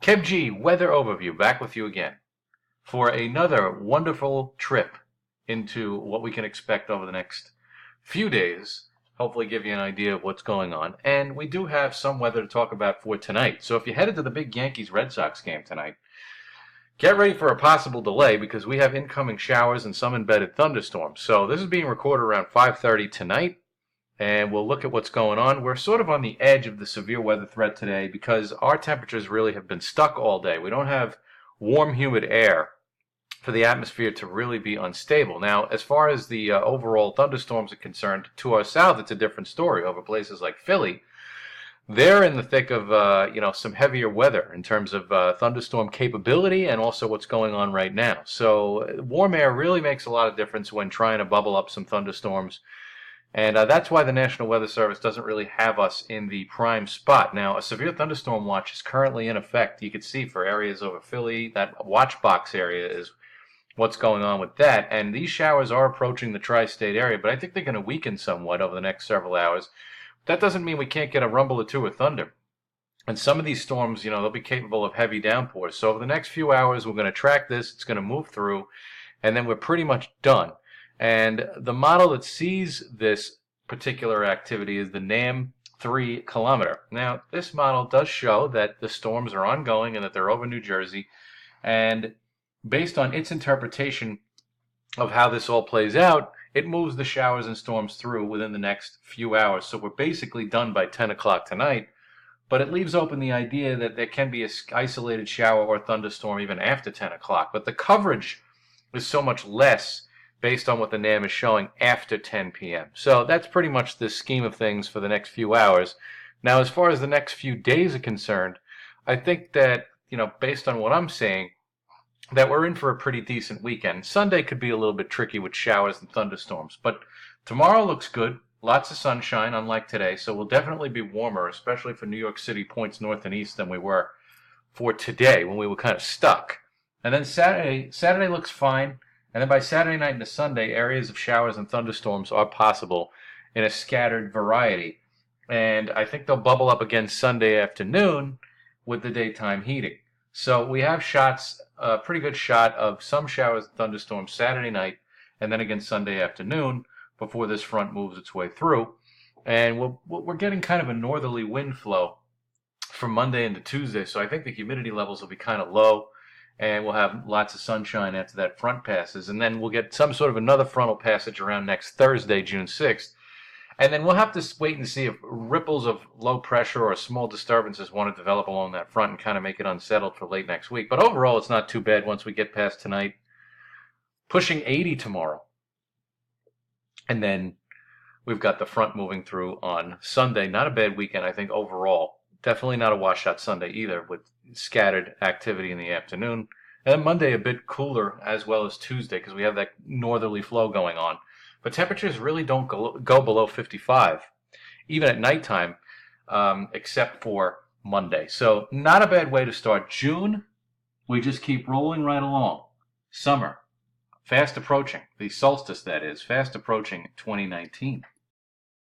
Kev G, Weather Overview, back with you again for another wonderful trip into what we can expect over the next few days. Hopefully give you an idea of what's going on. And we do have some weather to talk about for tonight. So if you're headed to the big Yankees-Red Sox game tonight, get ready for a possible delay because we have incoming showers and some embedded thunderstorms. So this is being recorded around 5:30 tonight, and we'll look at what's going on. We're sort of on the edge of the severe weather threat today because our temperatures really have been stuck all day. We don't have warm, humid air for the atmosphere to really be unstable. Now, as far as the overall thunderstorms are concerned, to our south, it's a different story. Over places like Philly, they're in the thick of some heavier weather in terms of thunderstorm capability and also what's going on right now. So warm air really makes a lot of difference when trying to bubble up some thunderstorms. And that's why the National Weather Service doesn't really have us in the prime spot. Now, a severe thunderstorm watch is currently in effect. You can see for areas over Philly, that watch box area is what's going on with that. And these showers are approaching the tri-state area, but I think they're going to weaken somewhat over the next several hours. That doesn't mean we can't get a rumble or two of thunder. And some of these storms, they'll be capable of heavy downpours. So over the next few hours, we're going to track this. It's going to move through, and then we're pretty much done. And the model that sees this particular activity is the NAM 3 kilometer. Now, this model does show that the storms are ongoing and that they're over New Jersey. And based on its interpretation of how this all plays out, it moves the showers and storms through within the next few hours. So we're basically done by 10 o'clock tonight. But it leaves open the idea that there can be an isolated shower or thunderstorm even after 10 o'clock. But the coverage is so much less based on what the NAM is showing after 10 p.m. So that's pretty much the scheme of things for the next few hours. Now, as far as the next few days are concerned, I think that, based on what I'm seeing, that we're in for a pretty decent weekend. Sunday could be a little bit tricky with showers and thunderstorms, but tomorrow looks good. Lots of sunshine, unlike today, so we'll definitely be warmer, especially for New York City points north and east than we were for today when we were kind of stuck. And then Saturday looks fine. And then by Saturday night into Sunday, areas of showers and thunderstorms are possible in a scattered variety. And I think they'll bubble up again Sunday afternoon with the daytime heating. So we have a pretty good shot of some showers and thunderstorms Saturday night and then again Sunday afternoon before this front moves its way through. And we're getting kind of a northerly wind flow from Monday into Tuesday. So I think the humidity levels will be kind of low. And we'll have lots of sunshine after that front passes. And then we'll get some sort of another frontal passage around next Thursday, June 6th. And then we'll have to wait and see if ripples of low pressure or small disturbances want to develop along that front and kind of make it unsettled for late next week. But overall, it's not too bad once we get past tonight. Pushing 80 tomorrow. And then we've got the front moving through on Sunday. Not a bad weekend, I think, overall. Definitely not a washout Sunday either, with scattered activity in the afternoon. And then Monday a bit cooler as well as Tuesday because we have that northerly flow going on. But temperatures really don't go below 55, even at nighttime, except for Monday. So not a bad way to start June. We just keep rolling right along. Summer, fast approaching. The solstice, that is, fast approaching 2019.